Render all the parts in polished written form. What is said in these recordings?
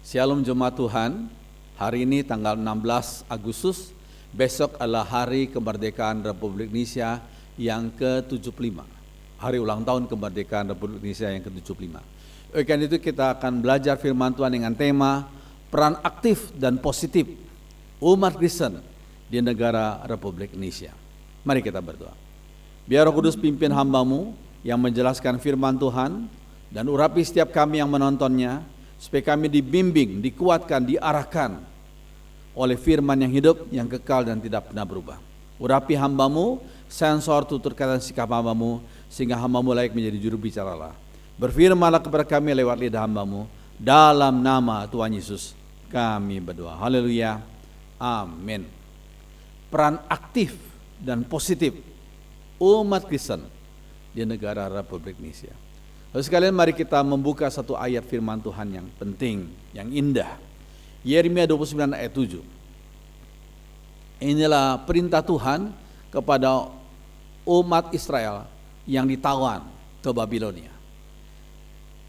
Shalom jemaat Tuhan. Hari ini tanggal 16 Agustus, besok adalah hari kemerdekaan Republik Indonesia yang ke-75. Hari ulang tahun kemerdekaan Republik Indonesia yang ke-75. Oleh karena itu kita akan belajar firman Tuhan dengan tema peran aktif dan positif umat Kristen di negara Republik Indonesia. Mari kita berdoa. Biar Roh Kudus pimpin hamba-Mu yang menjelaskan firman Tuhan dan urapi setiap kami yang menontonnya, supaya kami dibimbing, dikuatkan, diarahkan oleh firman yang hidup, yang kekal dan tidak pernah berubah. Urapi hamba-Mu, sensor tutur kata sikap hamba-Mu, sehingga hamba-Mu layak menjadi juru bicara Allah. Berfirmanlah kepada kami lewat lidah hamba-Mu, dalam nama Tuhan Yesus kami berdoa. Haleluya, amin. Peran aktif dan positif umat Kristen di negara Republik Indonesia. Lalu sekalian mari kita membuka satu ayat firman Tuhan yang penting, yang indah. Yeremia 29 ayat 7. Inilah perintah Tuhan kepada umat Israel yang ditawan ke Babilonia.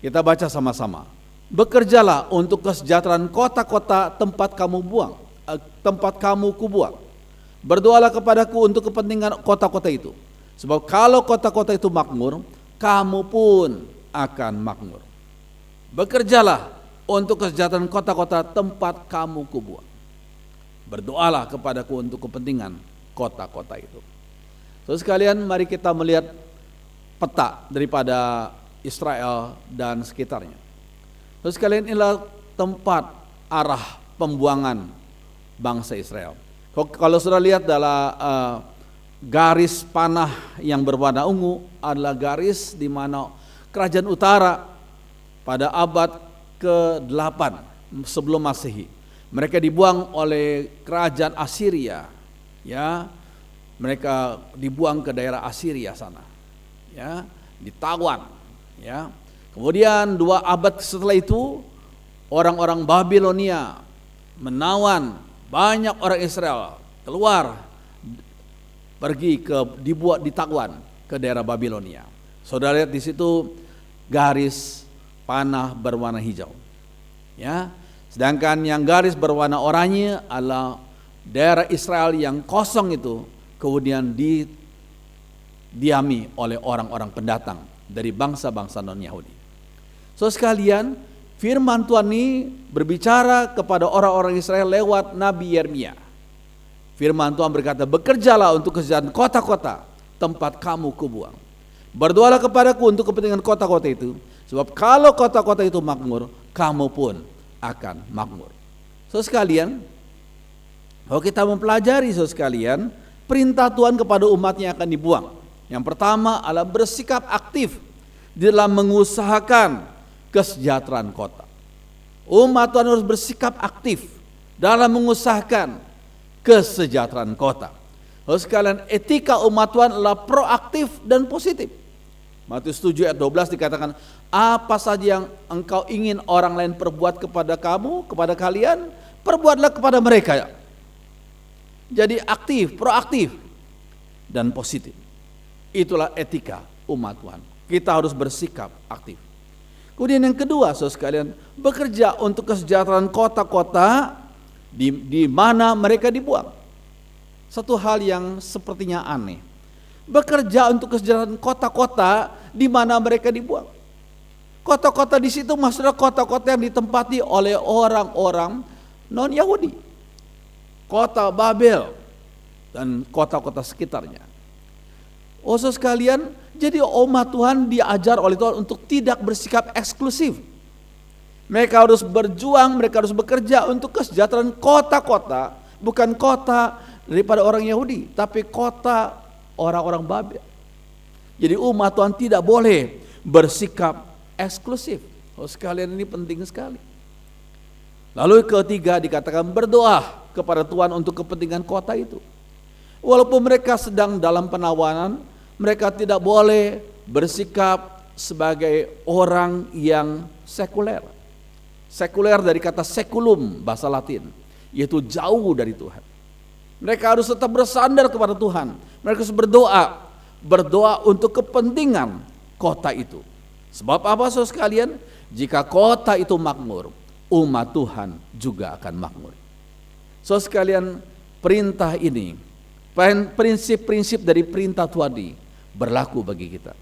Kita baca sama-sama. Bekerjalah untuk kesejahteraan kota-kota tempat kamu kubuang. Berdoalah kepadaku untuk kepentingan kota-kota itu. Sebab kalau kota-kota itu makmur, kamu pun akan makmur. Bekerjalah untuk kesejahteraan kota-kota tempat kamu kubuang. Berdoalah kepadaku untuk kepentingan kota-kota itu. Terus sekalian mari kita melihat peta daripada Israel dan sekitarnya. Terus sekalian inilah tempat arah pembuangan bangsa Israel. Kalau sudah lihat dalam garis panah yang berwarna ungu adalah garis di mana kerajaan utara pada abad ke-8 sebelum Masehi. Mereka dibuang oleh kerajaan Assyria, ya. Mereka dibuang ke daerah Assyria sana, ya, ditawan, ya. Kemudian 2 abad setelah itu orang-orang Babilonia menawan banyak orang Israel keluar, pergi ditawan ke daerah Babilonia. Saudara lihat di situ garis panah berwarna hijau, ya. Sedangkan yang garis berwarna oranye adalah daerah Israel yang kosong itu kemudian didiami oleh orang-orang pendatang dari bangsa-bangsa non-Yahudi. So sekalian, firman Tuhan ini berbicara kepada orang-orang Israel lewat Nabi Yeremia. Firman Tuhan berkata, bekerjalah untuk kesejahteraan kota-kota tempat kamu kubuang. Berdoalah kepadaku untuk kepentingan kota-kota itu, sebab kalau kota-kota itu makmur, kamu pun akan makmur. So sekalian, kalau kita mempelajari so sekalian, perintah Tuhan kepada umatnya akan dibuang. Yang pertama adalah bersikap aktif dalam mengusahakan kesejahteraan kota. Umat Tuhan harus bersikap aktif dalam mengusahakan kesejahteraan kota. Lalu sekalian, etika umat Tuhan adalah proaktif dan positif. Matius 7 ayat 12 dikatakan, apa saja yang engkau ingin orang lain perbuat kepada kamu, kepada kalian, perbuatlah kepada mereka. Jadi aktif, proaktif dan positif. Itulah etika umat Tuhan. Kita harus bersikap aktif. Kemudian yang kedua, saudara sekalian, bekerja untuk kesejahteraan kota-kota di mana mereka dibuang. Satu hal yang sepertinya aneh. Bekerja untuk kesejahteraan kota-kota di mana mereka dibuang. Kota-kota di situ maksudnya kota-kota yang ditempati oleh orang-orang non-Yahudi. Kota Babel dan kota-kota sekitarnya. Oh saudara sekalian, jadi umat Tuhan diajar oleh Tuhan untuk tidak bersikap eksklusif. Mereka harus berjuang, mereka harus bekerja untuk kesejahteraan kota-kota, bukan kota daripada orang Yahudi, tapi kota orang-orang Babel. Jadi umat Tuhan tidak boleh bersikap eksklusif. Oh sekalian, ini penting sekali. Lalu ketiga dikatakan berdoa kepada Tuhan untuk kepentingan kota itu. Walaupun mereka sedang dalam penawanan, mereka tidak boleh bersikap sebagai orang yang sekuler. Sekuler dari kata seculum bahasa Latin, yaitu jauh dari Tuhan. Mereka harus tetap bersandar kepada Tuhan. Mereka harus berdoa untuk kepentingan kota itu. Sebab apa saudara sekalian? Jika kota itu makmur, umat Tuhan juga akan makmur. So sekalian, perintah ini, prinsip-prinsip dari perintah Tuhan ini berlaku bagi kita.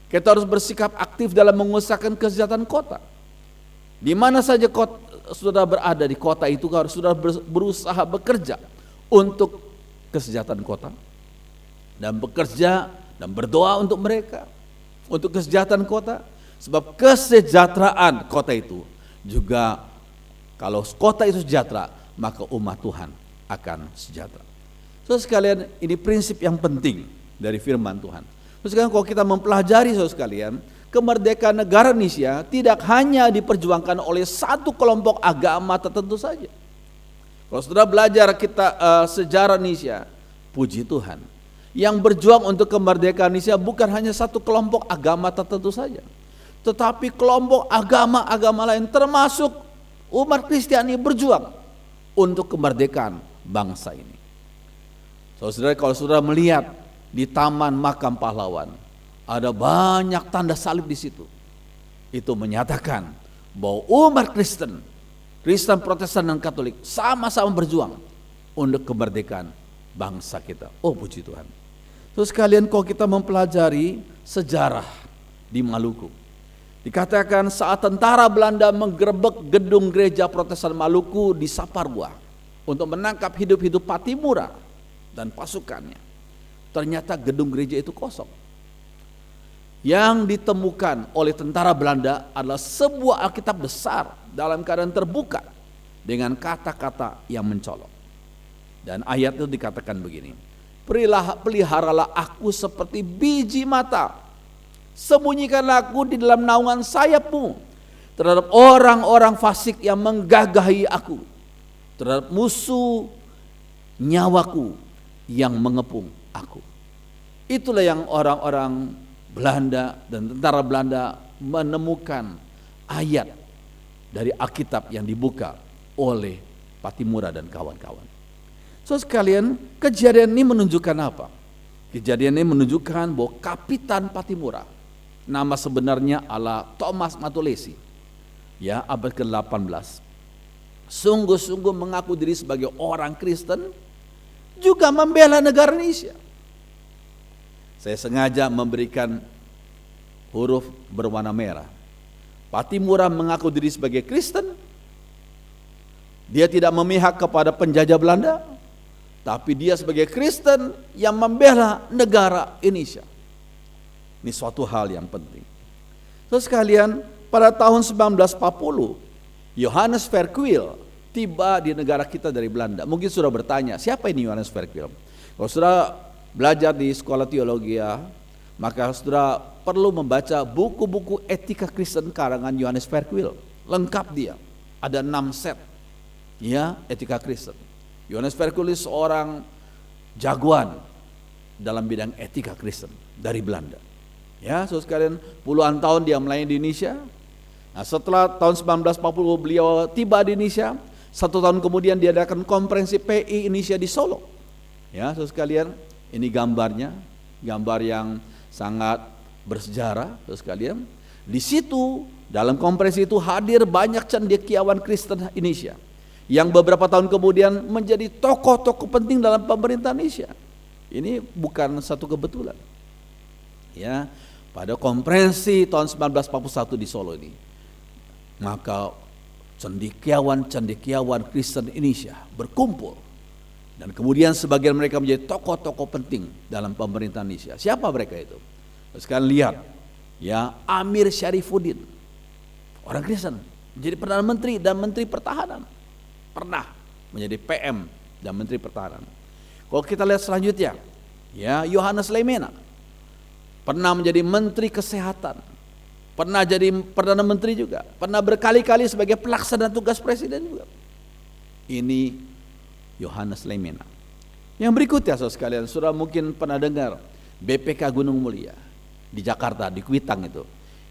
Kita harus bersikap aktif dalam mengusahakan kesejahteraan kota. Di mana saja saudara berada di kota itu, harus saudara berusaha bekerja untuk kesejahteraan kota, dan bekerja dan berdoa untuk mereka, untuk kesejahteraan kota. Sebab kesejahteraan kota itu juga, kalau kota itu sejahtera, maka umat Tuhan akan sejahtera. So sekalian, ini prinsip yang penting dari firman Tuhan. So sekarang kalau kita mempelajari, so sekalian, kemerdekaan negara Indonesia tidak hanya diperjuangkan oleh satu kelompok agama tertentu saja. Kalau saudara belajar sejarah Indonesia, puji Tuhan, yang berjuang untuk kemerdekaan Indonesia bukan hanya satu kelompok agama tertentu saja, tetapi kelompok agama-agama lain, termasuk umat Kristiani, berjuang untuk kemerdekaan bangsa ini. Saudara, kalau saudara melihat di Taman Makam Pahlawan, ada banyak tanda salib di situ. Itu menyatakan bahwa umat Kristen Protestan dan Katolik sama-sama berjuang untuk kemerdekaan bangsa kita. Oh, puji Tuhan. Terus sekalian, kalau kita mempelajari sejarah di Maluku, dikatakan saat tentara Belanda menggerebek gedung gereja Protestan Maluku di Saparua untuk menangkap hidup-hidup Patimura dan pasukannya, ternyata gedung gereja itu kosong. Yang ditemukan oleh tentara Belanda adalah sebuah Alkitab besar dalam keadaan terbuka dengan kata-kata yang mencolok. Dan ayat itu dikatakan begini: peliharalah aku seperti biji mata, sembunyikanlah aku di dalam naungan sayapmu terhadap orang-orang fasik yang menggagahi aku, terhadap musuh nyawaku yang mengepung aku. Itulah yang orang-orang Belanda dan tentara Belanda menemukan ayat dari Alkitab yang dibuka oleh Patimura dan kawan-kawan. So sekalian, kejadian ini menunjukkan apa? Kejadian ini menunjukkan bahwa Kapitan Patimura, nama sebenarnya adalah Thomas Matulesi, ya, abad ke-18, sungguh-sungguh mengaku diri sebagai orang Kristen, juga membela negara Indonesia. Saya sengaja memberikan huruf berwarna merah. Patimura mengaku diri sebagai Kristen. Dia tidak memihak kepada penjajah Belanda, tapi dia sebagai Kristen yang membela negara Indonesia. Ini suatu hal yang penting. Terus sekalian, pada tahun 1940, Johannes Verquil tiba di negara kita dari Belanda. Mungkin sudah bertanya, siapa ini Johannes Verquil? Kalau sudah belajar di sekolah teologi, maka saudara perlu membaca buku-buku etika Kristen karangan Johannes Verquil. Lengkap dia, ada 6 set, ya, etika Kristen. Johannes Verquil seorang jagoan dalam bidang etika Kristen dari Belanda. Ya, saudara sekalian, puluhan tahun dia melayani di Indonesia. Nah, setelah tahun 1940 beliau tiba di Indonesia, 1 tahun kemudian dia adakan konferensi PI Indonesia di Solo. Ya, saudara sekalian, ini gambarnya, gambar yang sangat bersejarah, saudara sekalian. Di situ dalam konferensi itu hadir banyak cendekiawan Kristen Indonesia yang beberapa tahun kemudian menjadi tokoh-tokoh penting dalam pemerintahan Indonesia. Ini bukan satu kebetulan. Ya, pada konferensi tahun 1941 di Solo ini, maka cendekiawan Kristen Indonesia berkumpul. Dan kemudian sebagian mereka menjadi tokoh-tokoh penting dalam pemerintahan Indonesia. Siapa mereka itu? Sekarang lihat, ya, Amir Syarifuddin, orang Kristen, menjadi Perdana Menteri dan Menteri Pertahanan. Pernah menjadi PM dan Menteri Pertahanan. Kalau kita lihat selanjutnya, ya, Yohanes Leimena, pernah menjadi Menteri Kesehatan, pernah jadi Perdana Menteri juga, pernah berkali-kali sebagai pelaksana tugas Presiden juga. Ini Yohanes Leimena. Yang berikutnya, saudara sekalian, sudah mungkin pernah dengar BPK Gunung Mulia di Jakarta, di Kuitang itu.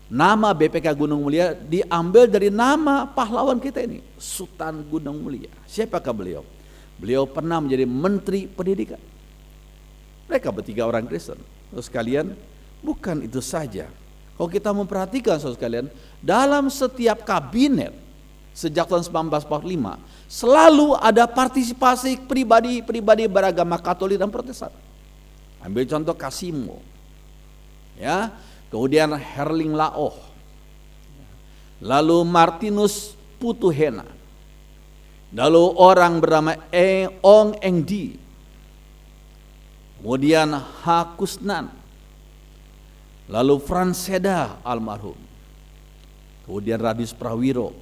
Nama BPK Gunung Mulia diambil dari nama pahlawan kita ini, Sultan Gunung Mulia. Siapakah beliau? Beliau pernah menjadi Menteri Pendidikan. Mereka bertiga orang Kristen. Saudara sekalian, bukan itu saja. Kalau kita memperhatikan, saudara sekalian, dalam setiap kabinet, sejak tahun 1945 selalu ada partisipasi pribadi-pribadi beragama Katolik dan Protestan. Ambil contoh Kasimo, ya, kemudian Herling Laoh, lalu Martinus Putuhena, lalu orang bernama Ong Engdi, kemudian Hakusnan, lalu Franseda almarhum, kemudian Radius Prawiro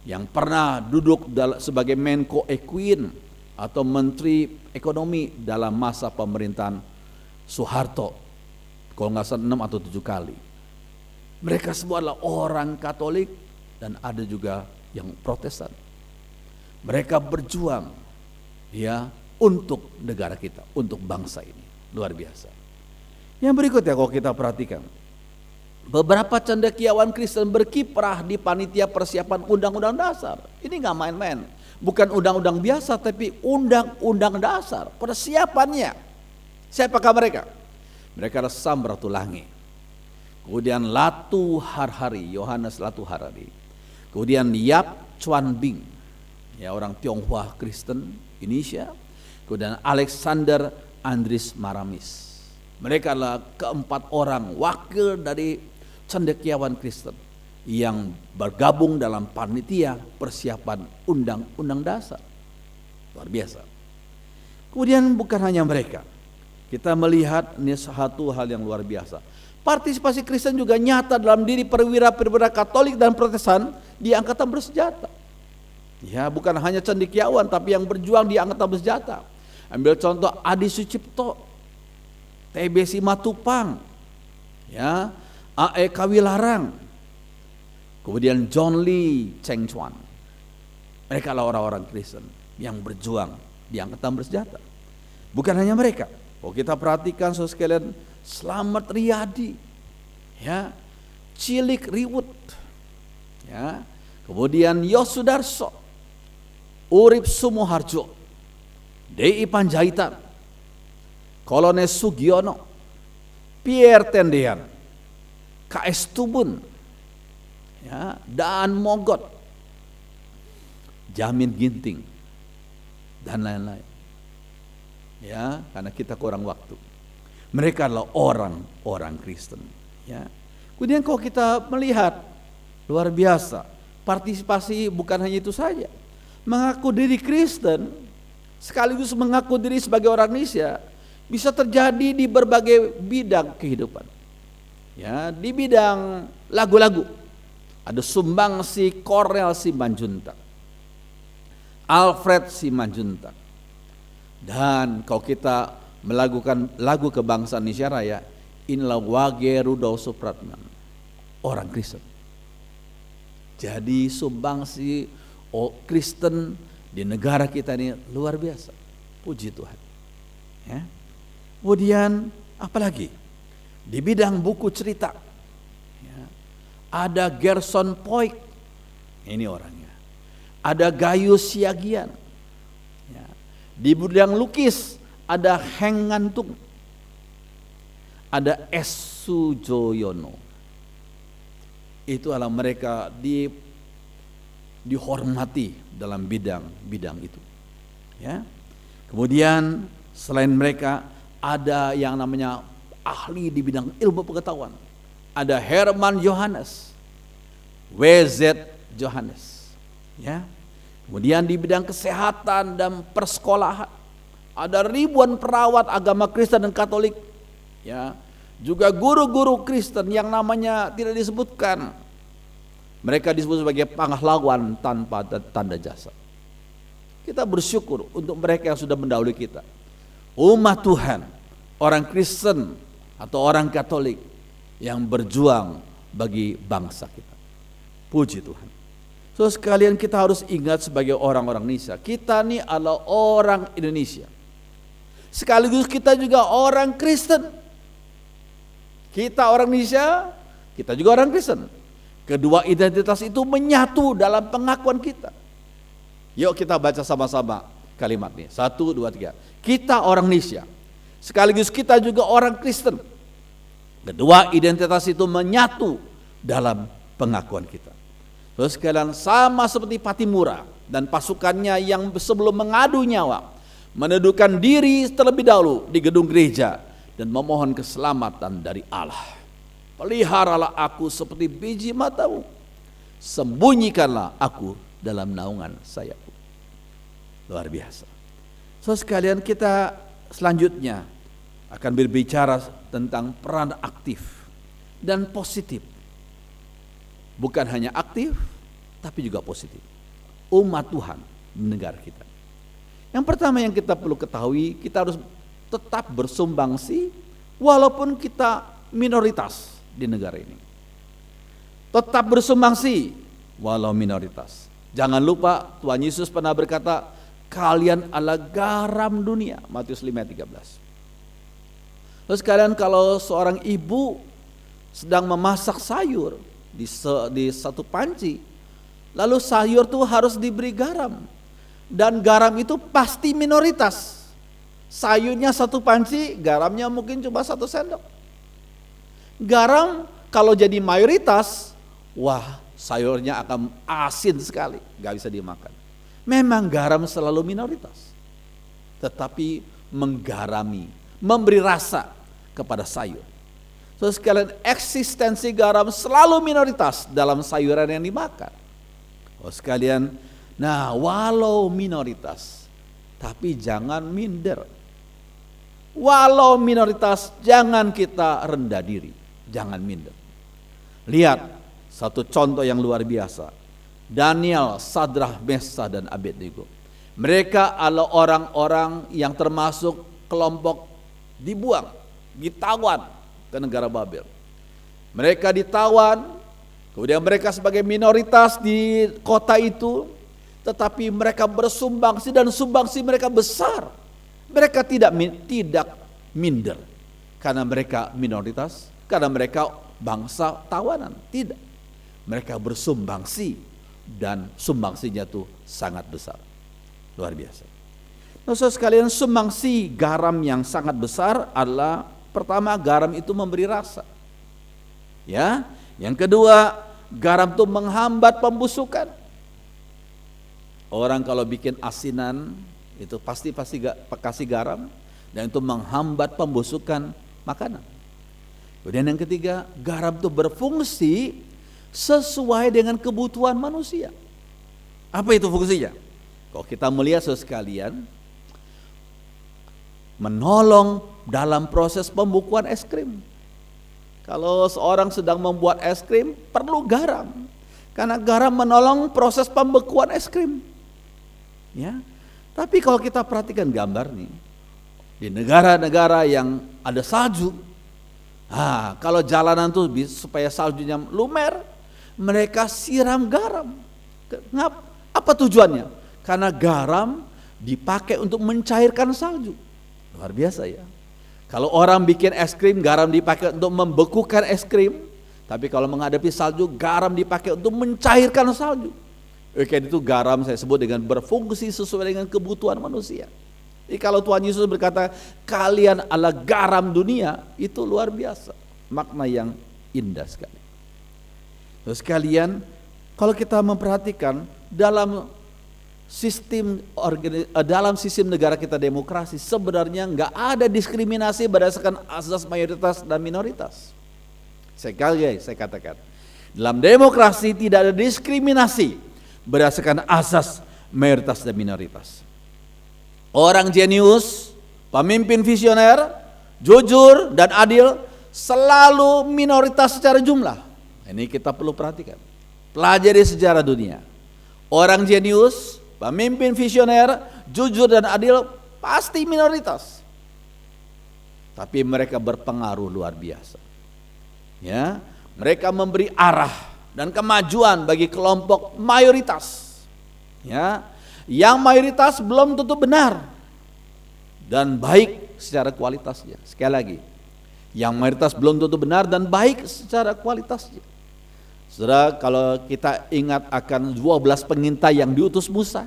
yang pernah duduk sebagai Menko Equin atau Menteri Ekonomi dalam masa pemerintahan Soeharto, kalau nggak salah 6 atau 7 kali. Mereka semua adalah orang Katolik dan ada juga yang Protestan. Mereka berjuang ya untuk negara kita, untuk bangsa ini. Luar biasa. Yang berikutnya kalau kita perhatikan, beberapa cendekiawan Kristen berkiprah di panitia persiapan undang-undang dasar. Ini nggak main-main, bukan undang-undang biasa, tapi undang-undang dasar. Persiapannya, siapakah mereka? Mereka adalah Samratulangi, kemudian Latu Harhari, Yohanes Latu Harhari, kemudian Yap Chuan Bing, ya orang Tionghoa Kristen Indonesia, kemudian Alexander Andris Maramis. Mereka adalah keempat orang wakil dari cendekiawan Kristen yang bergabung dalam panitia persiapan undang-undang dasar. Luar biasa. Kemudian bukan hanya mereka, kita melihat ini satu hal yang luar biasa. Partisipasi Kristen juga nyata dalam diri perwira-perwira Katolik dan Protestan di angkatan bersenjata. Ya, bukan hanya cendekiawan tapi yang berjuang di angkatan bersenjata. Ambil contoh Adi Sucipto, TB Simatupang, ya, A.E. Kawilarang, kemudian John Lee Cheng Chuan. Mereka adalah orang-orang Kristen yang berjuang di angkatan bersenjata. Bukan hanya mereka. Kalau kita perhatikan saudara sekalian, Slamet Riyadi, ya, Cilik Riwut, ya, kemudian Yosudarso, Urip Sumoharjo, D.I. Panjaitan, Kolonel Sugiono, Pierre Tendean, KS Tubun, ya, Daan Mogot, Jamin Ginting, dan lain-lain. Ya, karena kita kurang waktu. Mereka adalah orang-orang Kristen. Ya. Kemudian kalau kita melihat luar biasa, partisipasi bukan hanya itu saja. Mengaku diri Kristen sekaligus mengaku diri sebagai orang Indonesia bisa terjadi di berbagai bidang kehidupan. Ya, di bidang lagu-lagu ada Sumbangsi Kornel Simanjuntak, Alfred Simanjuntak, dan kalau kita melakukan lagu kebangsaan Indonesia Raya, inilah Wage Rudolf Supratman, orang Kristen. Jadi sumbangsi Kristen di negara kita ini luar biasa, puji Tuhan. Ya. Kemudian apalagi? Di bidang buku cerita, ya, ada Gerson Poik, ini orangnya. Ada Gayus Siagian. Ya. Di bidang lukis ada Heng Ngantung, ada S. Sujoyono. Itu adalah mereka dihormati dalam bidang itu. Ya. Kemudian selain mereka ada yang namanya ahli di bidang ilmu pengetahuan. Ada Herman Johannes, W.Z. Johannes, ya. Kemudian di bidang kesehatan dan persekolahan ada ribuan perawat agama Kristen dan Katolik, ya. Juga guru-guru Kristen yang namanya tidak disebutkan. Mereka disebut sebagai pahlawan tanpa tanda jasa. Kita bersyukur untuk mereka yang sudah mendahului kita. Umat Tuhan, orang Kristen atau orang Katolik yang berjuang bagi bangsa kita. Puji Tuhan. So sekalian kita harus ingat sebagai orang-orang Indonesia, kita ini adalah orang Indonesia. Sekaligus kita juga orang Kristen. Kita orang Indonesia, kita juga orang Kristen. Kedua identitas itu menyatu dalam pengakuan kita. Yuk kita baca sama-sama kalimat ini. 1, 2, 3. Kita orang Indonesia, sekaligus kita juga orang Kristen. Kedua identitas itu menyatu dalam pengakuan kita. Terus sekalian, sama seperti Patimura dan pasukannya yang sebelum mengadu nyawa, menundukkan diri terlebih dahulu di gedung gereja dan memohon keselamatan dari Allah. Peliharalah aku seperti biji matamu, sembunyikanlah aku dalam naungan sayapmu. Luar biasa. So sekalian, kita selanjutnya akan berbicara tentang peran aktif dan positif. Bukan hanya aktif, tapi juga positif. Umat Tuhan di negara kita. Yang pertama yang kita perlu ketahui, kita harus tetap bersumbangsi walaupun kita minoritas di negara ini. Tetap bersumbangsi walau minoritas. Jangan lupa Tuhan Yesus pernah berkata, kalian adalah garam dunia. Matius 5:13. Terus sekalian, kalau seorang ibu sedang memasak sayur di satu panci, lalu sayur itu harus diberi garam, dan garam itu pasti minoritas. Sayurnya satu panci, garamnya mungkin cuma 1 sendok. Garam kalau jadi mayoritas, wah, sayurnya akan asin sekali, gak bisa dimakan. Memang garam selalu minoritas, tetapi menggarami, memberi rasa kepada sayur. So sekalian, eksistensi garam selalu minoritas dalam sayuran yang dimakan. Oh sekalian, nah walau minoritas, tapi jangan minder. Walau minoritas, jangan kita rendah diri, jangan minder. Lihat satu contoh yang luar biasa. Daniel, Sadrah, Mesah, dan Abednego. Mereka adalah orang-orang yang termasuk kelompok dibuang, ditawan ke negara Babel. Mereka ditawan, kemudian mereka sebagai minoritas di kota itu, tetapi mereka bersumbangsi dan sumbangsi mereka besar. Mereka tidak minder karena mereka minoritas, karena mereka bangsa tawanan. Tidak, mereka bersumbangsi dan sumbangsinya tuh sangat besar, luar biasa. Nah, saudara sekalian, sumbangsi garam yang sangat besar adalah, pertama, garam itu memberi rasa. Ya, yang kedua, garam itu menghambat pembusukan. Orang kalau bikin asinan itu pasti kasih garam, dan itu menghambat pembusukan makanan. Kemudian yang ketiga, garam itu berfungsi sesuai dengan kebutuhan manusia. Apa itu fungsinya? Kalau kita melihat saudara sekalian, menolong dalam proses pembukuan es krim. Kalau seorang sedang membuat es krim, perlu garam, karena garam menolong proses pembekuan es krim. Ya, tapi kalau kita perhatikan gambar nih, di negara-negara yang ada salju, kalau jalanan tuh supaya saljunya lumer, mereka siram garam. Apa tujuannya? Karena garam dipakai untuk mencairkan salju. Luar biasa ya. Kalau orang bikin es krim, garam dipakai untuk membekukan es krim. Tapi kalau menghadapi salju, garam dipakai untuk mencairkan salju. Oke, itu garam saya sebut dengan berfungsi sesuai dengan kebutuhan manusia. Jadi kalau Tuhan Yesus berkata, kalian adalah garam dunia, itu luar biasa. Makna yang indah sekali. Terus sekalian, kalau kita memperhatikan dalam sistem negara kita demokrasi, sebenarnya nggak ada diskriminasi berdasarkan asas mayoritas dan minoritas. Sekali saya katakan, dalam demokrasi tidak ada diskriminasi berdasarkan asas mayoritas dan minoritas. Orang jenius, pemimpin visioner, jujur dan adil selalu minoritas secara jumlah. Ini kita perlu perhatikan. Pelajari sejarah dunia. Orang jenius, pemimpin visioner, jujur dan adil pasti minoritas. Tapi mereka berpengaruh luar biasa. Ya, mereka memberi arah dan kemajuan bagi kelompok mayoritas. Ya, yang mayoritas belum tentu benar dan baik secara kualitasnya. Sekali lagi, yang mayoritas belum tentu benar dan baik secara kualitasnya. Saudara, kalau kita ingat akan 12 pengintai yang diutus Musa,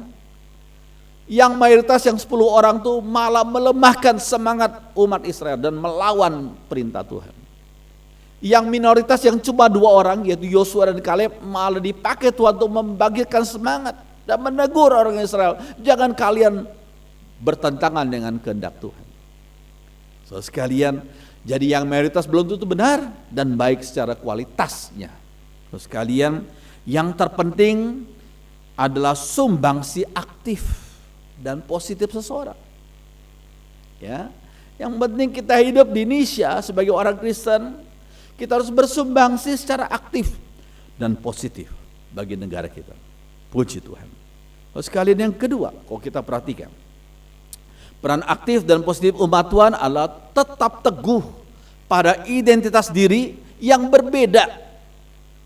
yang mayoritas yang 10 orang itu malah melemahkan semangat umat Israel dan melawan perintah Tuhan. Yang minoritas yang cuma 2 orang, yaitu Yosua dan Kaleb, malah dipakai Tuhan untuk membangkitkan semangat dan menegur orang Israel. Jangan kalian bertentangan dengan kehendak Tuhan. So sekalian, jadi yang mayoritas belum tentu benar dan baik secara kualitasnya. So sekalian, yang terpenting adalah sumbangsi aktif dan positif seseorang. Ya, yang penting kita hidup di Indonesia sebagai orang Kristen, kita harus bersumbangsi secara aktif dan positif bagi negara kita. Puji Tuhan. Lalu sekalian yang kedua, kalau kita perhatikan, peran aktif dan positif umat Tuhan adalah tetap teguh pada identitas diri yang berbeda.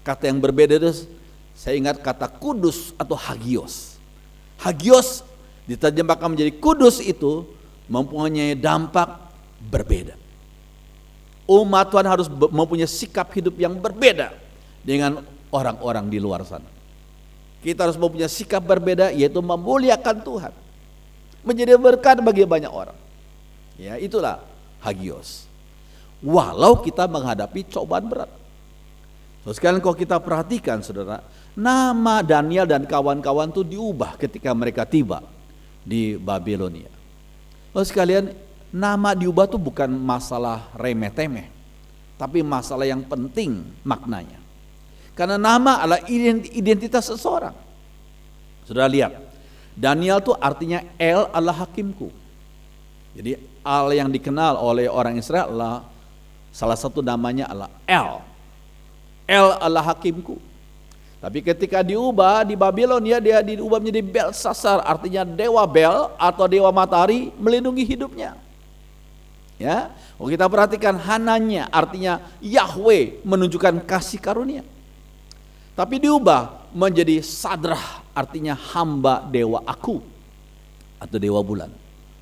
Kata yang berbeda itu saya ingat kata kudus atau hagios. Hagios diterjemahkan menjadi kudus itu mempunyai dampak berbeda. Umat Tuhan harus mempunyai sikap hidup yang berbeda dengan orang-orang di luar sana. Kita harus mempunyai sikap berbeda, yaitu memuliakan Tuhan, menjadi berkat bagi banyak orang. Ya, itulah hagios. Walau kita menghadapi cobaan berat. So, sekarang kalau kita perhatikan saudara, nama Daniel dan kawan-kawan itu diubah ketika mereka tiba di Babilonia. Lalu sekalian, nama diubah itu bukan masalah remeh-temeh, tapi masalah yang penting maknanya. Karena nama adalah identitas seseorang. Saudara lihat, Daniel itu artinya El adalah hakimku. Jadi Allah yang dikenal oleh orang Israel adalah salah satu namanya adalah El. El adalah hakimku. Tapi ketika diubah di Babilonia, dia diubah menjadi Belsasar, artinya dewa Bel atau dewa matahari melindungi hidupnya. Ya, kalau kita perhatikan Hananya artinya Yahweh menunjukkan kasih karunia. Tapi diubah menjadi Sadrah, artinya hamba dewa aku atau dewa bulan.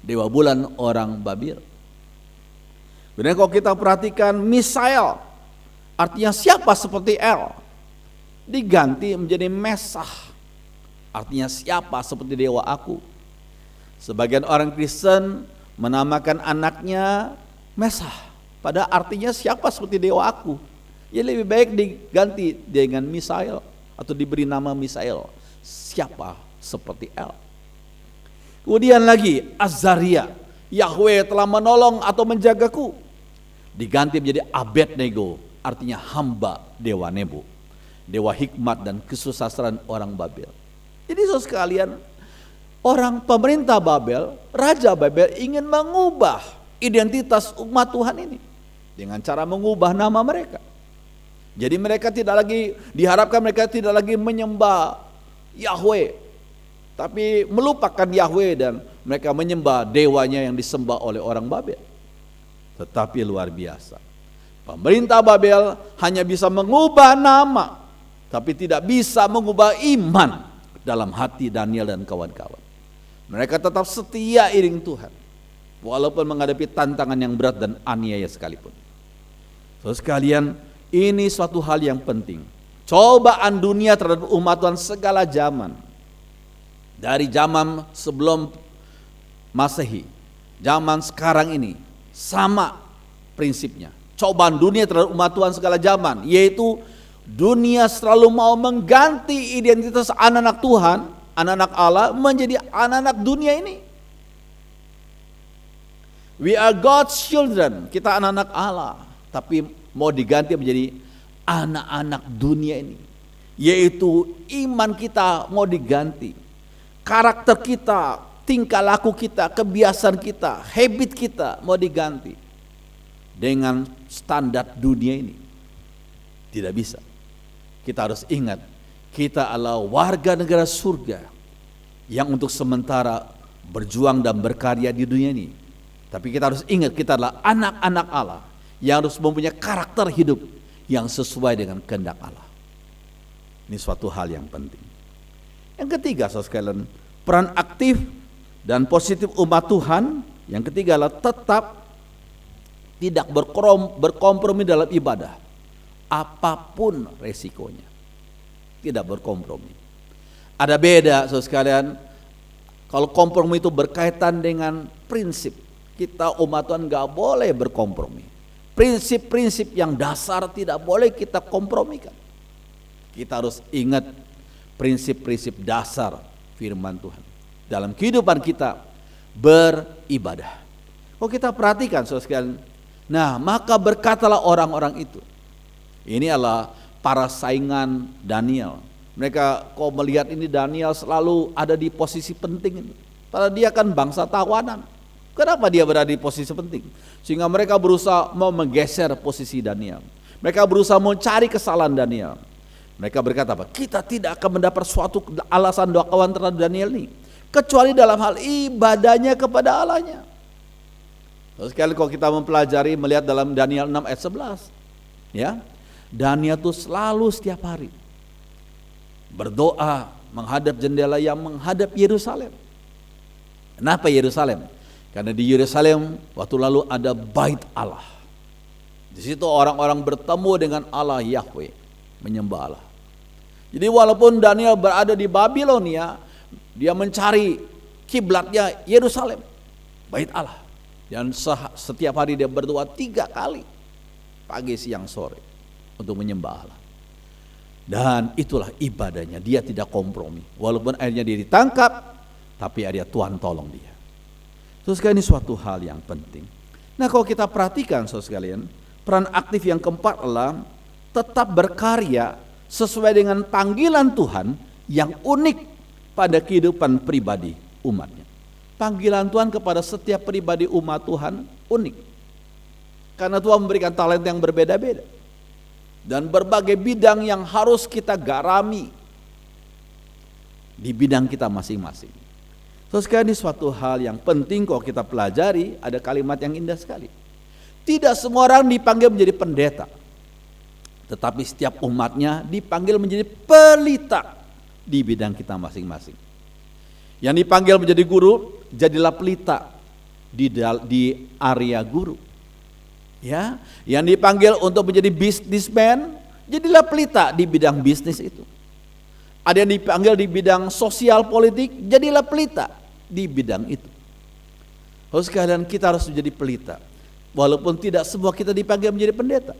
Dewa bulan orang Babil. Kemudian kalau kita perhatikan Misael, artinya siapa seperti El, diganti menjadi Mesah, artinya siapa seperti dewa aku. Sebagian orang Kristen menamakan anaknya Mesah, pada artinya siapa seperti dewa aku. Ya lebih baik diganti dengan Misael atau diberi nama Misael, siapa seperti El. Kemudian lagi Azaria, Yahweh telah menolong atau menjagaku, diganti menjadi Abednego, artinya hamba dewa Nebo, dewa hikmat dan kesusastraan orang Babel. Jadi saudara sekalian, orang pemerintah Babel, Raja Babel ingin mengubah identitas umat Tuhan ini dengan cara mengubah nama mereka. Jadi mereka tidak lagi, diharapkan mereka tidak lagi menyembah Yahweh, tapi melupakan Yahweh dan mereka menyembah dewanya yang disembah oleh orang Babel. Tetapi luar biasa, pemerintah Babel hanya bisa mengubah nama, tapi tidak bisa mengubah iman dalam hati Daniel dan kawan-kawan. Mereka tetap setia iring Tuhan, walaupun menghadapi tantangan yang berat dan aniaya sekalipun. So sekalian, ini suatu hal yang penting. Cobaan dunia terhadap umat Tuhan segala zaman, dari zaman sebelum Masehi, zaman sekarang ini, sama prinsipnya. Cobaan dunia terhadap umat Tuhan segala zaman, yaitu dunia selalu mau mengganti identitas anak-anak Tuhan, anak-anak Allah menjadi anak-anak dunia ini. We are God's children, kita anak-anak Allah, tapi mau diganti menjadi anak-anak dunia ini. Yaitu iman kita mau diganti, karakter kita, tingkah laku kita, kebiasaan kita, habit kita mau diganti dengan standar dunia ini. Tidak bisa. Kita harus ingat, kita adalah warga negara surga yang untuk sementara berjuang dan berkarya di dunia ini. Tapi kita harus ingat, kita adalah anak-anak Allah yang harus mempunyai karakter hidup yang sesuai dengan kehendak Allah. Ini suatu hal yang penting. Yang ketiga, saudara sekalian, peran aktif dan positif umat Tuhan. Yang ketiga adalah tetap tidak berkompromi dalam ibadah, apapun resikonya. Tidak berkompromi. Ada beda, saudara sekalian, kalau kompromi itu berkaitan dengan prinsip. Kita umat Tuhan gak boleh berkompromi. prinsip-prinsip yang dasar tidak boleh kita kompromikan. Kita harus ingat prinsip-prinsip dasar firman Tuhan dalam kehidupan kita beribadah. Kalau kita perhatikan saudara sekalian, nah maka berkatalah orang-orang itu. Ini adalah para saingan Daniel. Mereka kok melihat ini Daniel selalu ada di posisi penting ini. Padahal dia kan bangsa tawanan. Kenapa dia berada di posisi penting? Sehingga mereka berusaha mau menggeser posisi Daniel. Mereka berusaha mau cari kesalahan Daniel. Mereka berkata apa? Kita tidak akan mendapat suatu alasan dakwaan terhadap Daniel ini, kecuali dalam hal ibadahnya kepada Allahnya. Terus sekali kalau kita mempelajari, melihat dalam Daniel 6 ayat 11, ya, Daniel tuh selalu setiap hari berdoa menghadap jendela yang menghadap Yerusalem. Kenapa Yerusalem? Karena di Yerusalem waktu lalu ada bait Allah. Di situ orang-orang bertemu dengan Allah Yahweh, menyembah Allah. Jadi walaupun Daniel berada di Babilonia, dia mencari kiblatnya Yerusalem, bait Allah. Dan setiap hari dia berdoa 3 kali, pagi, siang, sore, untuk menyembah Allah. Dan itulah ibadahnya, dia tidak kompromi. Walaupun akhirnya dia ditangkap, tapi akhirnya Tuhan tolong dia. Terus ini suatu hal yang penting. Nah kalau kita perhatikan saudara sekalian, peran aktif yang keempat adalah tetap berkarya sesuai dengan panggilan Tuhan yang unik pada kehidupan pribadi umatnya. Panggilan Tuhan kepada setiap pribadi umat Tuhan unik. Karena Tuhan memberikan talenta yang berbeda-beda. Dan berbagai bidang yang harus kita garami di bidang kita masing-masing. Terus ini suatu hal yang penting kalau kita pelajari, ada kalimat yang indah sekali. Tidak semua orang dipanggil menjadi pendeta, tetapi setiap umatnya dipanggil menjadi pelita di bidang kita masing-masing. Yang dipanggil menjadi guru, jadilah pelita di area guru. Ya, yang dipanggil untuk menjadi businessman, jadilah pelita di bidang bisnis itu. Ada yang dipanggil di bidang sosial politik, jadilah pelita di bidang itu. Terus sekalian kita harus menjadi pelita. Walaupun tidak semua kita dipanggil menjadi pendeta,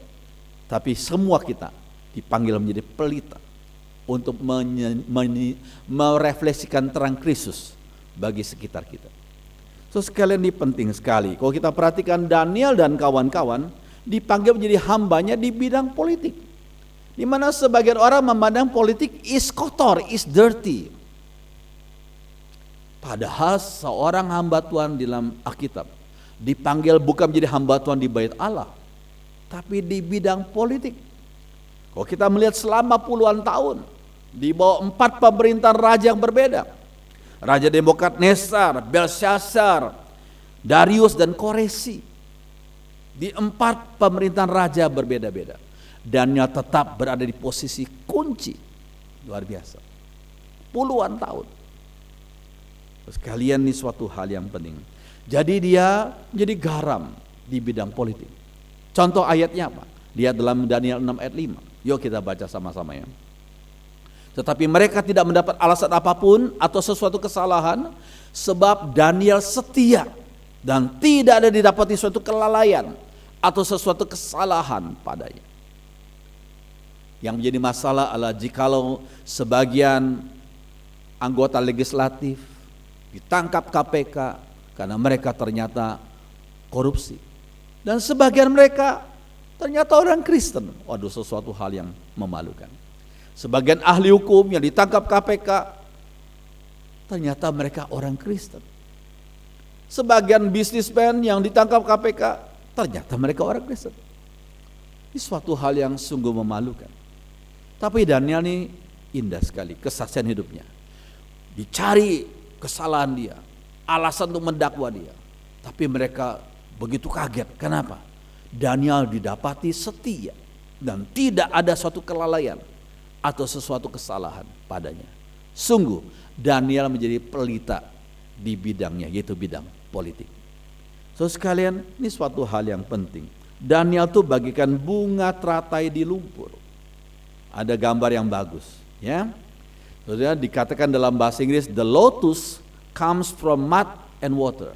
tapi semua kita dipanggil menjadi pelita untuk merefleksikan terang Kristus bagi sekitar kita. So sekalian ini penting sekali. Kalau kita perhatikan Daniel dan kawan-kawan dipanggil menjadi hambanya di bidang politik. Di mana sebagian orang memandang politik is kotor, is dirty. Padahal seorang hamba Tuhan di dalam Alkitab dipanggil bukan menjadi hamba Tuhan di bait Allah, tapi di bidang politik. Kalau kita melihat selama puluhan tahun di bawah 4 pemerintahan raja yang berbeda. Raja Nebukadnezar, Belshazzar, Darius dan Koresi. Di 4 pemerintahan raja berbeda-beda. Daniel tetap berada di posisi kunci. Luar biasa. Puluhan tahun. Sekalian ini suatu hal yang penting. Jadi dia menjadi garam di bidang politik. Contoh ayatnya apa? Dia dalam Daniel 6 ayat 5. Yuk kita baca sama-sama ya. Tetapi mereka tidak mendapat alasan apapun atau sesuatu kesalahan, sebab Daniel setia dan tidak ada didapati suatu kelalaian atau sesuatu kesalahan padanya. Yang menjadi masalah adalah jikalau sebagian anggota legislatif ditangkap KPK karena mereka ternyata korupsi, dan sebagian mereka ternyata orang Kristen. Waduh, sesuatu hal yang memalukan. Sebagian ahli hukum yang ditangkap KPK ternyata mereka orang Kristen. Sebagian bisnismen yang ditangkap KPK ternyata mereka orang Kristen. Ini suatu hal yang sungguh memalukan. Tapi Daniel ini indah sekali kesaksian hidupnya. Dicari kesalahan dia, alasan untuk mendakwa dia. Tapi mereka begitu kaget. Kenapa? Daniel didapati setia dan tidak ada suatu kelalaian atau sesuatu kesalahan padanya. Sungguh Daniel menjadi pelita di bidangnya, yaitu bidang politik. So sekalian, ini suatu hal yang penting. Daniel tuh bagikan bunga teratai di lumpur. Ada gambar yang bagus, ya. Saudara, dikatakan dalam bahasa Inggris, the lotus comes from mud and water.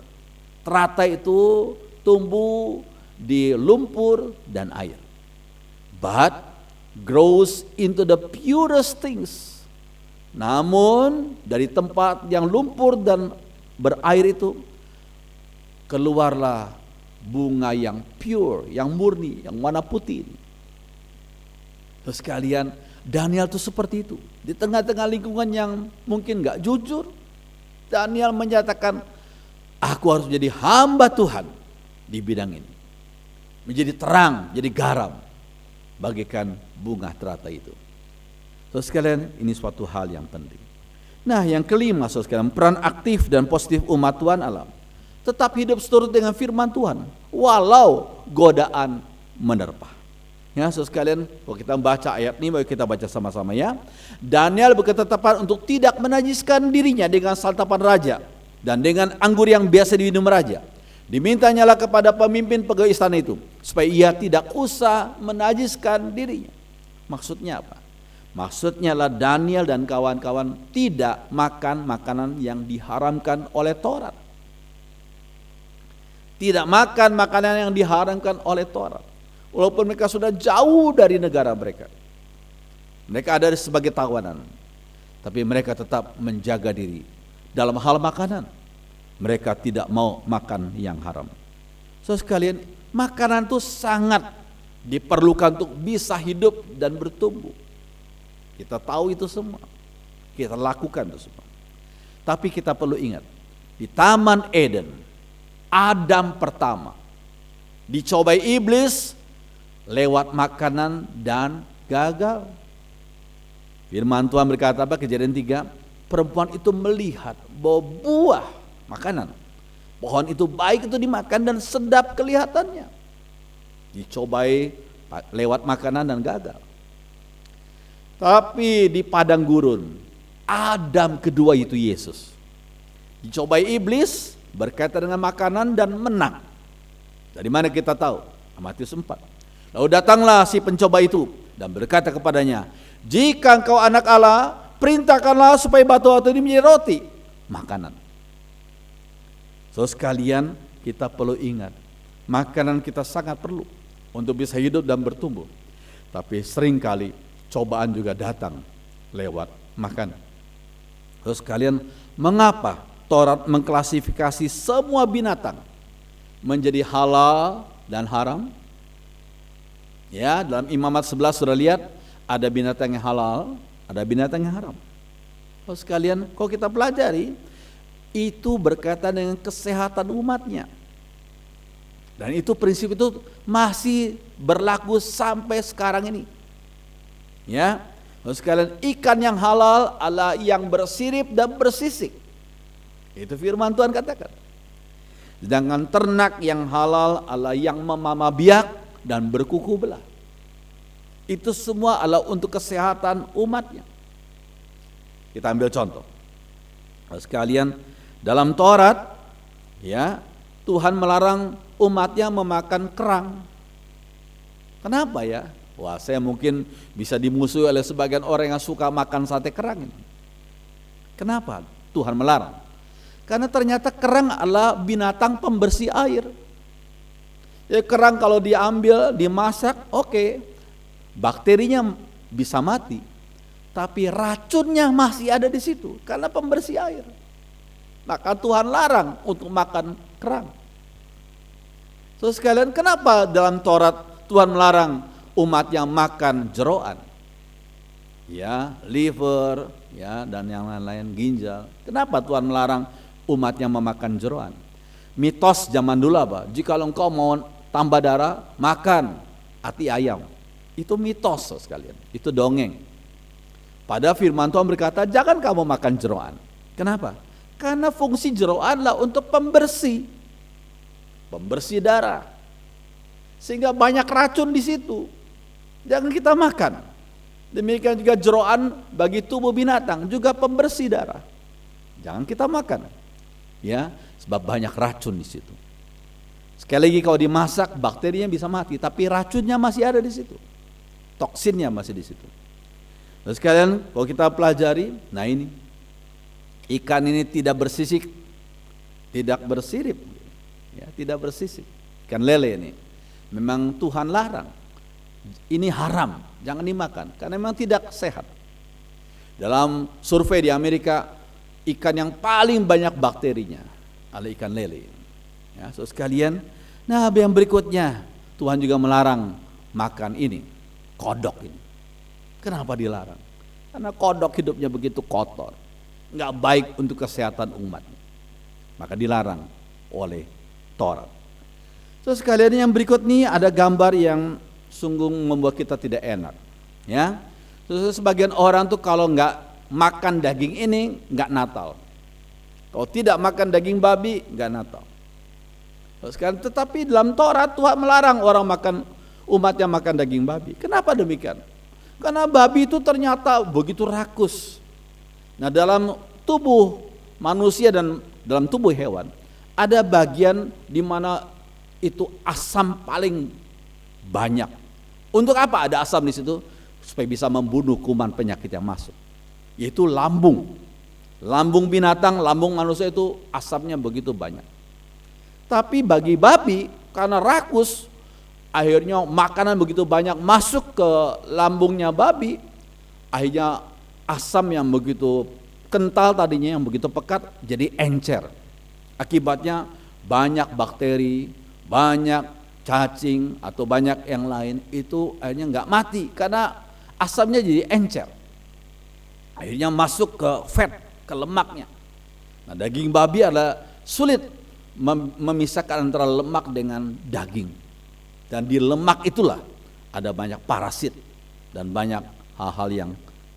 Teratai itu tumbuh di lumpur dan air. But grows into the purest things. Namun dari tempat yang lumpur dan berair itu keluarlah bunga yang pure, yang murni, yang warna putih. Terus sekalian, Daniel itu seperti itu. Di tengah-tengah lingkungan yang mungkin gak jujur, Daniel menyatakan, aku harus menjadi hamba Tuhan di bidang ini. Menjadi terang, jadi garam, bagaikan bunga teratai itu. Terus sekalian, ini suatu hal yang penting. Nah, yang kelima, saudara sekalian, peran aktif dan positif umat Tuhan alam. Tetap hidup seturut dengan firman Tuhan, walau godaan menerpa. Ya, saudara sekalian, kalau kita membaca ayat ini, mari kita baca sama-sama ya. Daniel berketetapan untuk tidak menajiskan dirinya dengan santapan raja dan dengan anggur yang biasa diminum raja. Dimintanyalah kepada pemimpin pegawai istana itu supaya ia tidak usah menajiskan dirinya. Maksudnya apa? Maksudnya lah Daniel dan kawan-kawan tidak makan makanan yang diharamkan oleh Taurat. Tidak makan makanan yang diharamkan oleh Taurat. Walaupun mereka sudah jauh dari negara mereka. Mereka ada sebagai tawanan. Tapi mereka tetap menjaga diri. Dalam hal makanan, mereka tidak mau makan yang haram. So sekalian, makanan itu sangat diperlukan untuk bisa hidup dan bertumbuh. Kita tahu itu semua. Kita lakukan itu semua. Tapi kita perlu ingat, di Taman Eden, Adam pertama dicobai iblis lewat makanan dan gagal. Firman Tuhan berkata apa? Kejadian 3, perempuan itu melihat bahwa buah makanan pohon itu baik itu dimakan dan sedap kelihatannya. Dicobai lewat makanan dan gagal. Tapi di padang gurun, Adam kedua itu Yesus dicobai iblis, berkaitan dengan makanan dan menang. Dari mana kita tahu? Matius 4. Lalu datanglah si pencoba itu dan berkata kepadanya, jika engkau anak Allah, perintahkanlah supaya batu-batu ini menjadi roti. Makanan. So sekalian, kita perlu ingat, makanan kita sangat perlu untuk bisa hidup dan bertumbuh. Tapi seringkali cobaan juga datang lewat makanan. Terus kalian, mengapa Taurat mengklasifikasi semua binatang menjadi halal dan haram? Ya, dalam Imamat 11 sudah lihat ada binatang yang halal, ada binatang yang haram. Terus kalian, kalau kita pelajari, itu berkaitan dengan kesehatan umatnya. Dan itu prinsip itu masih berlaku sampai sekarang ini. Ya, terus kalian, ikan yang halal adalah yang bersirip dan bersisik. Itu firman Tuhan katakan. Sedangkan ternak yang halal adalah yang memama biak dan berkuku belah. Itu semua adalah untuk kesehatan umatnya. Kita ambil contoh. Sekalian, dalam Taurat, ya, Tuhan melarang umatnya memakan kerang. Kenapa ya? Wah, saya mungkin bisa dimusuhi oleh sebagian orang yang suka makan sate kerang ini. Kenapa Tuhan melarang? Karena ternyata kerang adalah binatang pembersih air. Ya, kerang kalau diambil, dimasak, oke, bakterinya bisa mati, tapi racunnya masih ada di situ karena pembersih air. Maka Tuhan larang untuk makan kerang. So sekalian, kenapa dalam Taurat Tuhan melarang umat yang makan jeroan? Ya, liver, ya, dan yang lain-lain, ginjal. Kenapa Tuhan melarang umat yang memakan jeroan? Mitos zaman dulu apa? Jika engkau mau tambah darah, makan hati ayam. Itu mitos sekalian, itu dongeng. Pada firman Tuhan berkata, jangan kamu makan jeroan. Kenapa? Karena fungsi jeroan lah untuk pembersih darah. Sehingga banyak racun di situ. Jangan kita makan. Demikian juga jeroan bagi tubuh binatang juga pembersih darah. Jangan kita makan. Ya, sebab banyak racun di situ. Sekali lagi, kalau dimasak bakterinya bisa mati, tapi racunnya masih ada di situ. Toksinnya masih di situ. Terus sekalian, kalau kita pelajari, nah ini ikan ini tidak bersisik, tidak bersirip, ya, tidak bersisik. Ikan lele ini. memang Tuhan larang. Ini haram, jangan dimakan karena memang tidak sehat. Dalam survei di Amerika, ikan yang paling banyak bakterinya adalah ikan lele. Ya, saudara sekalian, nah yang berikutnya Tuhan juga melarang makan ini, kodok ini. Kenapa dilarang? Karena kodok hidupnya begitu kotor, nggak baik untuk kesehatan umat. Maka dilarang oleh Taurat. Saudara sekalian, yang berikut ini ada gambar yang sungguh membuat kita tidak enak. Ya, terus sebagian orang tuh kalau nggak makan daging ini nggak Natal. Kalau tidak makan daging babi nggak Natal. Sekarang, tetapi dalam Taurat Tuhan melarang orang makan, umatnya makan daging babi. Kenapa demikian? Karena babi itu ternyata begitu rakus. Nah, dalam tubuh manusia dan dalam tubuh hewan ada bagian di mana itu asam paling banyak. Untuk apa ada asam di situ? Supaya bisa membunuh kuman penyakit yang masuk. Yaitu lambung. Lambung binatang, lambung manusia itu asamnya begitu banyak. Tapi bagi babi, karena rakus, akhirnya makanan begitu banyak masuk ke lambungnya babi, akhirnya asam yang begitu kental tadinya, yang begitu pekat, jadi encer. Akibatnya banyak bakteri, banyak cacing atau banyak yang lain itu akhirnya nggak mati karena asamnya jadi encer. Akhirnya masuk ke fat, ke lemaknya. Nah, daging babi adalah sulit memisahkan antara lemak dengan daging. Dan di lemak itulah ada banyak parasit dan banyak hal-hal yang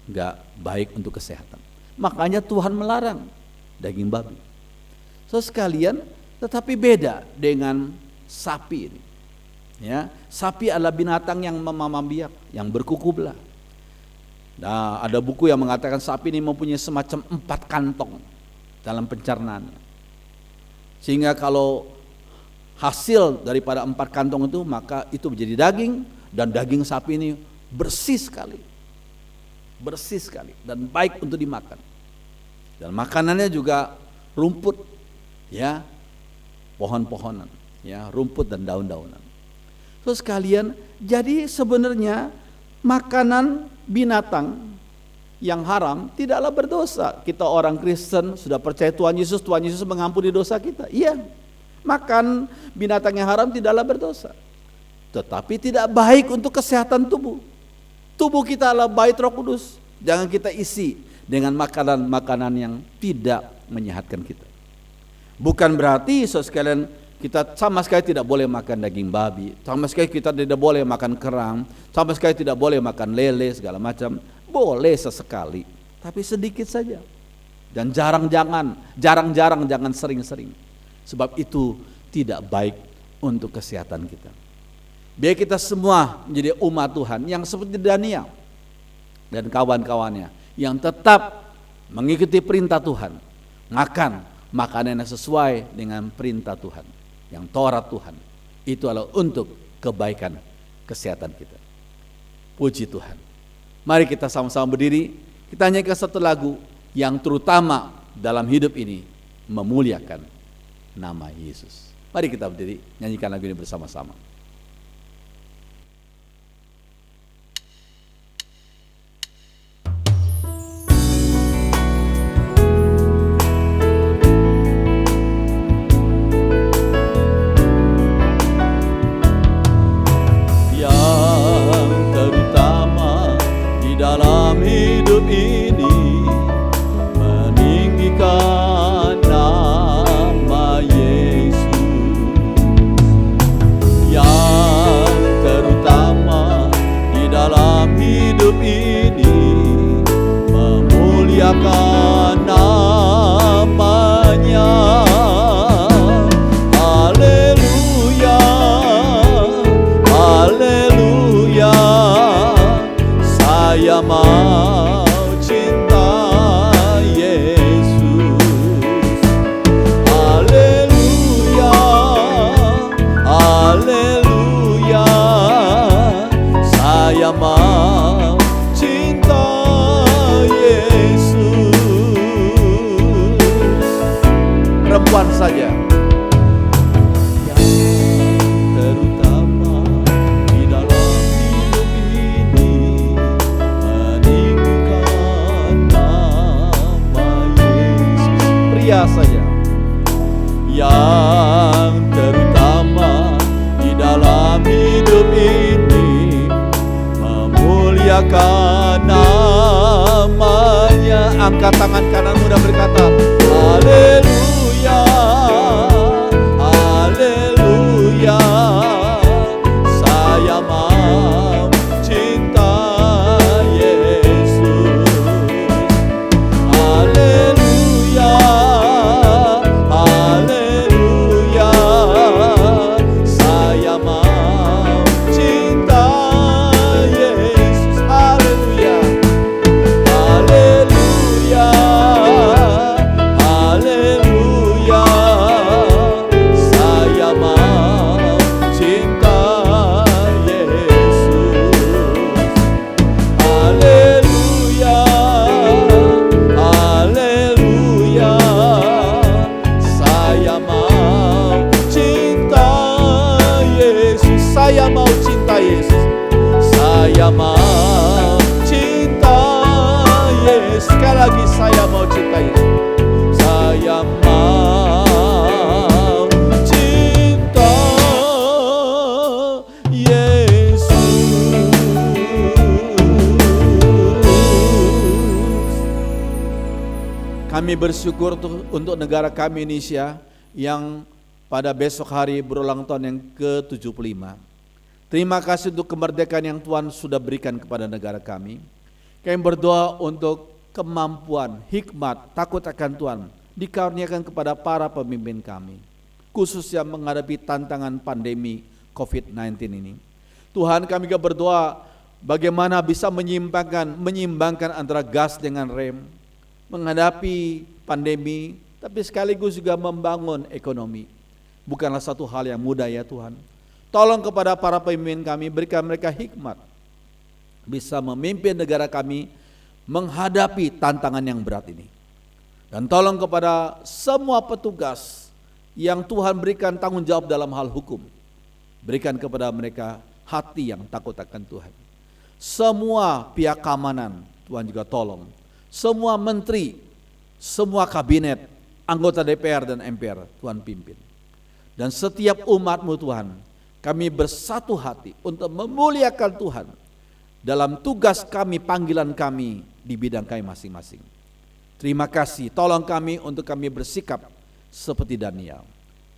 nggak baik untuk kesehatan. Makanya Tuhan melarang daging babi. So sekalian, tetapi beda dengan sapi ini. Ya, sapi adalah binatang yang memamam biak, yang berkuku belah. Nah, ada buku yang mengatakan sapi ini mempunyai semacam 4 kantong dalam pencernaannya. Sehingga kalau hasil daripada 4 kantong itu, maka itu menjadi daging, dan daging sapi ini bersih sekali. Bersih sekali dan baik untuk dimakan. Dan makanannya juga rumput, ya, pohon-pohonan, ya, rumput dan daun-daunan. Terus sekalian, jadi sebenarnya makanan binatang yang haram tidaklah berdosa. Kita orang Kristen sudah percaya Tuhan Yesus mengampuni dosa kita. Iya, makan binatang yang haram tidaklah berdosa. Tetapi tidak baik untuk kesehatan tubuh. Tubuh kita adalah bait Roh Kudus. Jangan kita isi dengan makanan-makanan yang tidak menyehatkan kita. Bukan berarti saudara sekalian kita sama sekali tidak boleh makan daging babi, sama sekali kita tidak boleh makan kerang, sama sekali tidak boleh makan lele segala macam. Boleh sesekali, tapi sedikit saja. Dan jarang-jarang, jangan sering-sering. Sebab itu tidak baik untuk kesehatan kita. Biar kita semua menjadi umat Tuhan yang seperti Daniel dan kawan-kawannya, yang tetap mengikuti perintah Tuhan, makan makanan yang sesuai dengan perintah Tuhan, yang Taurat Tuhan. Itu adalah untuk kebaikan kesehatan kita. Puji Tuhan. Mari kita sama-sama berdiri, kita nyanyikan satu lagu yang terutama dalam hidup ini memuliakan nama Yesus. Mari kita berdiri, nyanyikan lagu ini bersama-sama. Saja yang terutama yang terutama di dalam hidup ini, memuliakan namanya. Angkat tangan kananmu dan berkata, haleluya, haleluya, saya mau cinta Yesus. Haleluya, haleluya, saya mau cinta Yesus. Haleluya, haleluya, haleluya, saya mau cinta Yesus. Haleluya, haleluya, saya mau cinta Yesus. Saya mau cinta Yesus. Saya mau cinta Yesus. Sekali lagi, saya mau cinta Yesus. Saya mau cinta Yesus. Kami bersyukur untuk negara kami Indonesia yang pada besok hari berulang tahun yang ke-75. Terima kasih untuk kemerdekaan yang Tuhan sudah berikan kepada negara kami. Kami berdoa untuk kemampuan, hikmat, takut akan Tuhan dikaruniakan kepada para pemimpin kami, khususnya menghadapi tantangan pandemi COVID-19 ini. Tuhan, kami juga berdoa bagaimana bisa menyimbangkan antara gas dengan rem, menghadapi pandemi, tapi sekaligus juga membangun ekonomi. Bukanlah satu hal yang mudah ya Tuhan. Tolong kepada para pemimpin kami, berikan mereka hikmat, bisa memimpin negara kami menghadapi tantangan yang berat ini. Dan tolong kepada semua petugas yang Tuhan berikan tanggung jawab dalam hal hukum, berikan kepada mereka hati yang takut akan Tuhan. Semua pihak keamanan Tuhan juga tolong. Semua menteri, semua kabinet, anggota DPR dan MPR Tuhan pimpin. Dan setiap umat-Mu Tuhan, kami bersatu hati untuk memuliakan Tuhan dalam tugas kami, panggilan kami di bidang kami masing-masing. Terima kasih, tolong kami untuk kami bersikap seperti Daniel.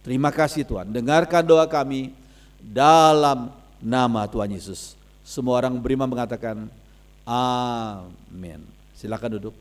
Terima kasih Tuhan, dengarkan doa kami dalam nama Tuhan Yesus. Semua orang beriman mengatakan amin. Silakan duduk.